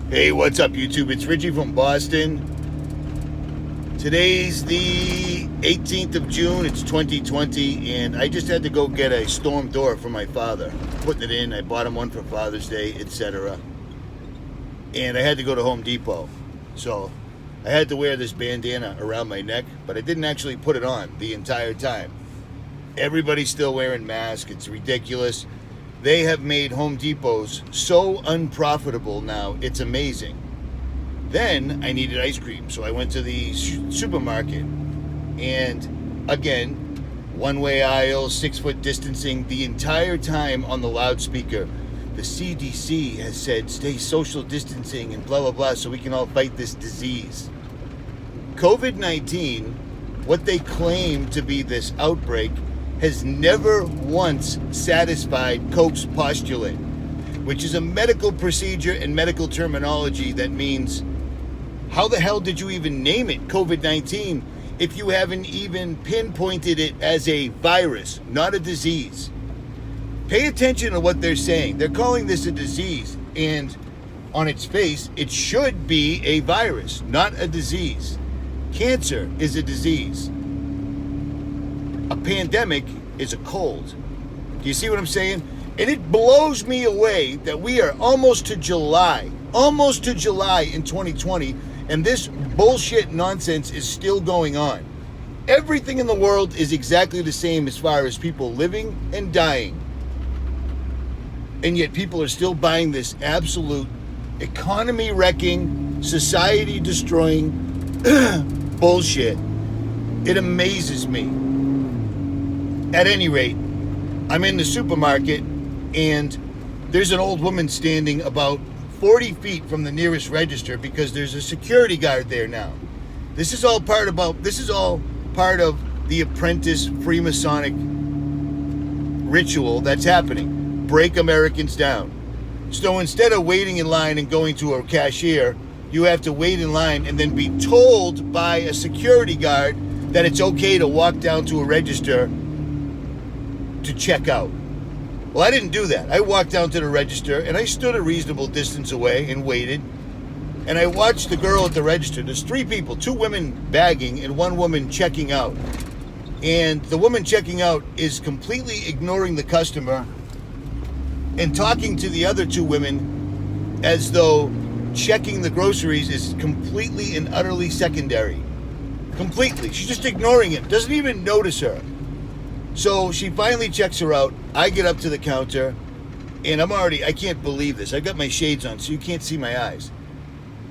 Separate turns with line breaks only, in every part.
Hey, what's up, YouTube? It's Richie from Boston. Today's the 18th of June. It's 2020, and I just had to go get a storm door for my father. Putting it in. I bought him one for Father's Day, etc. And I had to go to Home Depot. So I had to wear this bandana around my neck, but I didn't actually put it on the entire time. Everybody's still wearing masks. It's ridiculous. They have made Home Depots so unprofitable now, it's amazing. Then I needed ice cream, so I went to the supermarket. And again, one-way aisle, 6-foot distancing, the entire time on the loudspeaker. The CDC has said stay social distancing and blah, blah, blah, so we can all fight this disease. COVID-19, what they claim to be this outbreak, has never once satisfied Koch's postulate, which is a medical procedure and medical terminology that means, how the hell did you even name it COVID-19 if you haven't even pinpointed it as a virus, not a disease? Pay attention to what they're saying. They're calling this a disease, and on its face, it should be a virus, not a disease. Cancer is a disease. A pandemic is a cold. Do you see what I'm saying? And it blows me away that we are almost to July in 2020, and this bullshit nonsense is still going on. Everything in the world is exactly the same as far as people living and dying. And yet people are still buying this absolute economy-wrecking, society-destroying bullshit. It amazes me. At any rate, I'm in the supermarket, and there's an old woman standing about 40 feet from the nearest register because there's a security guard there now. This is all part of the apprentice Freemasonic ritual that's happening. Break Americans down. So instead of waiting in line and going to a cashier, you have to wait in line and then be told by a security guard that it's okay to walk down to a register to check out. Well, I didn't do that. I walked down to the register and I stood a reasonable distance away and waited. And I watched the girl at the register. There's 3 people, 2 women bagging and 1 woman checking out. And the woman checking out is completely ignoring the customer and talking to the other 2 women as though checking the groceries is completely and utterly secondary. Completely. She's just ignoring it. Doesn't even notice her. So she finally checks her out. I get up to the counter, and I can't believe this. I've got my shades on, so you can't see my eyes.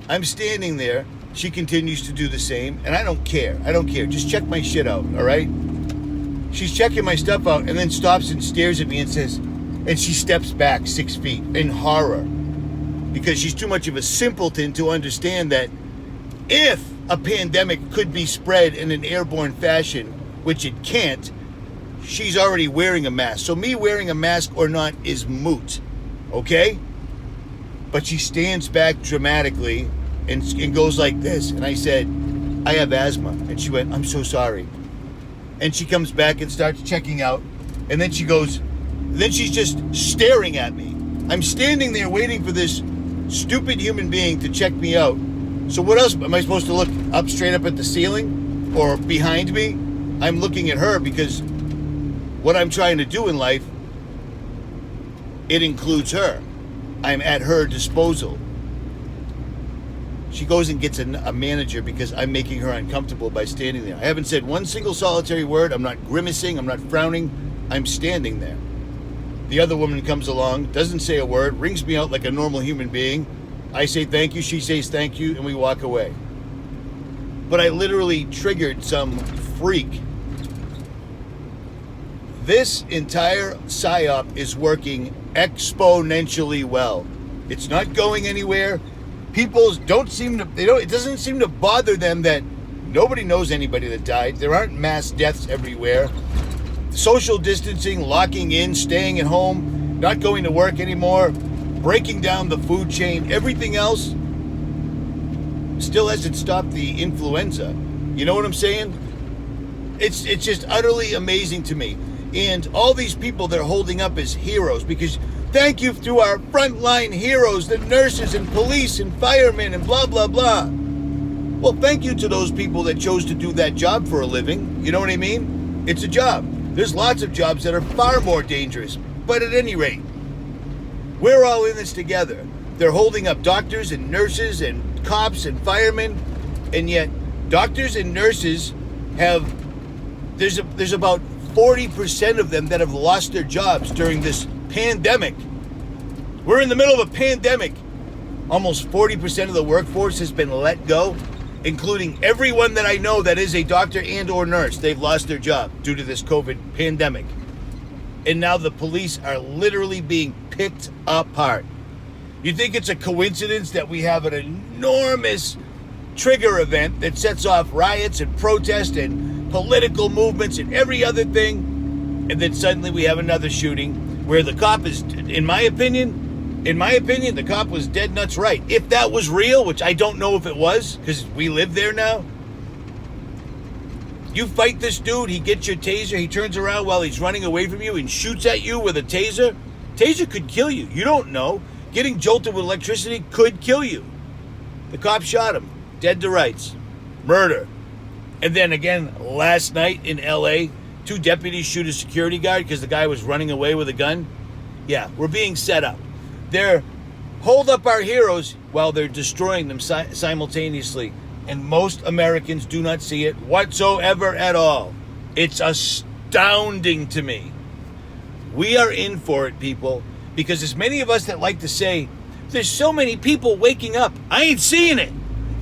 I'm standing there. She continues to do the same, and I don't care. Just check my shit out, all right? She's checking my stuff out, and then stops and stares at me and says, and she steps back 6 feet in horror, because she's too much of a simpleton to understand that if a pandemic could be spread in an airborne fashion, which it can't, she's already wearing a mask. So me wearing a mask or not is moot, okay? But she stands back dramatically and goes like this. And I said, I have asthma. And she went, I'm so sorry. And she comes back and starts checking out. And then she's just staring at me. I'm standing there waiting for this stupid human being to check me out. So what else? Am I supposed to look up straight up at the ceiling or behind me? I'm looking at her because what I'm trying to do in life, it includes her. I'm at her disposal. She goes and gets a manager because I'm making her uncomfortable by standing there. I haven't said one single solitary word. I'm not grimacing. I'm not frowning. I'm standing there. The other woman comes along, doesn't say a word, rings me out like a normal human being. I say thank you. She says thank you, and we walk away. But I literally triggered some freak. This entire PSYOP is working exponentially well. It's not going anywhere. People it doesn't seem to bother them that nobody knows anybody that died. There aren't mass deaths everywhere. Social distancing, locking in, staying at home, not going to work anymore, breaking down the food chain, everything else still hasn't stopped the influenza. You know what I'm saying? It's just utterly amazing to me. And all these people they're holding up as heroes, because Thank you to our frontline heroes, the nurses and police and firemen and blah, blah, blah. Well, thank you to those people that chose to do that job for a living. You know what I mean? It's a job. There's lots of jobs that are far more dangerous. But at any rate, we're all in this together. They're holding up doctors and nurses and cops and firemen. And yet, doctors and nurses there's about 40% of them that have lost their jobs during this pandemic. We're in the middle of a pandemic. Almost 40% of the workforce has been let go, including everyone that I know that is a doctor and or nurse. They've lost their job due to this COVID pandemic. And now the police are literally being picked apart. You think it's a coincidence that we have an enormous trigger event that sets off riots and protests and political movements and every other thing, and then suddenly we have another shooting where the cop is, in my opinion, the cop was dead nuts right. If that was real, which I don't know if it was, because we live there now. You fight this dude, he gets your taser, he turns around while he's running away from you and shoots at you with a taser. Taser could kill you. You don't know. Getting jolted with electricity could kill you. The cop shot him. Dead to rights. Murder. And then again, last night in LA, 2 deputies shoot a security guard because the guy was running away with a gun. Yeah, we're being set up. They're hold up our heroes while they're destroying them simultaneously. And most Americans do not see it whatsoever at all. It's astounding to me. We are in for it, people, because as many of us that like to say, there's so many people waking up. I ain't seeing it.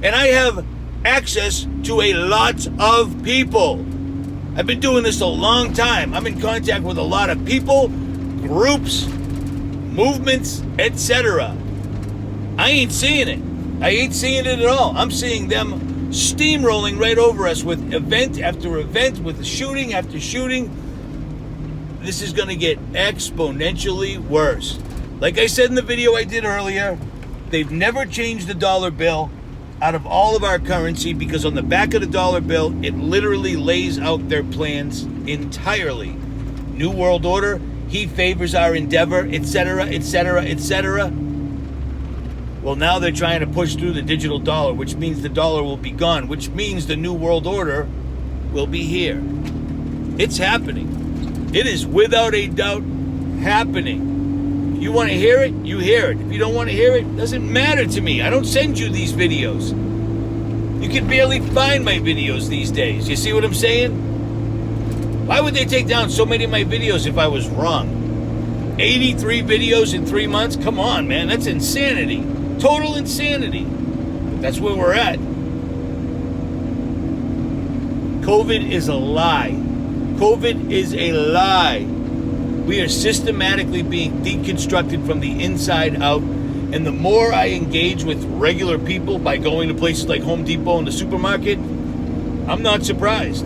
And I have access to a lot of people. I've been doing this a long time. I'm in contact with a lot of people, groups, movements, etc. I ain't seeing it. I ain't seeing it at all. I'm seeing them steamrolling right over us with event after event, with shooting after shooting. This is going to get exponentially worse. Like I said in the video I did earlier, they've never changed the dollar bill out of all of our currency because on the back of the dollar bill, it literally lays out their plans entirely. New World Order, he favors our endeavor, etc., etc., etc. Well, now they're trying to push through the digital dollar, which means the dollar will be gone, which means the New World Order will be here. It's happening. It is without a doubt happening. If you want to hear it, you hear it. If you don't want to hear it, it doesn't matter to me. I don't send you these videos. You can barely find my videos these days. You see what I'm saying? Why would they take down so many of my videos if I was wrong? 83 videos in 3 months? Come on, man. That's insanity. Total insanity. But that's where we're at. COVID is a lie. COVID is a lie. We are systematically being deconstructed from the inside out. And the more I engage with regular people by going to places like Home Depot and the supermarket, I'm not surprised.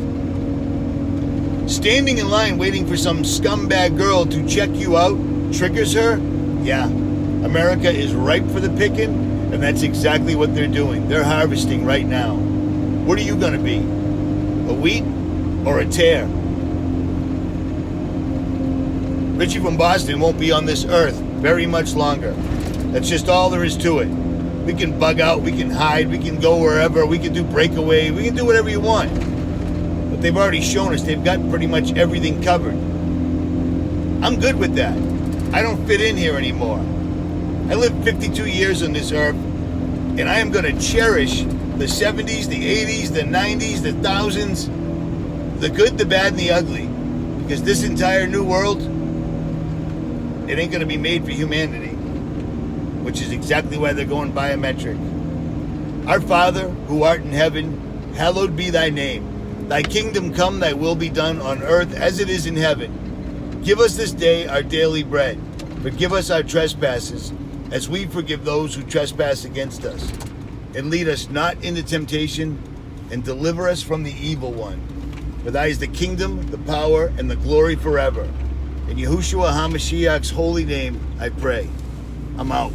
Standing in line waiting for some scumbag girl to check you out triggers her? Yeah. America is ripe for the picking, and that's exactly what they're doing. They're harvesting right now. What are you going to be? A wheat or a tear? Richie from Boston won't be on this earth very much longer. That's just all there is to it. We can bug out, we can hide, we can go wherever, we can do breakaway, we can do whatever you want. But they've already shown us they've got pretty much everything covered. I'm good with that. I don't fit in here anymore. I lived 52 years on this earth, and I am going to cherish the 70s, the 80s, the 90s, the thousands, the good, the bad, and the ugly. Because this entire new world, it ain't going to be made for humanity, which is exactly why they're going biometric. Our Father, who art in heaven, hallowed be thy name. Thy kingdom come, thy will be done on earth as it is in heaven. Give us this day our daily bread. Forgive us our trespasses, as we forgive those who trespass against us. And lead us not into temptation, and deliver us from the evil one. For thy is the kingdom, the power, and the glory forever. In Yahushua HaMashiach's holy name, I pray. I'm out.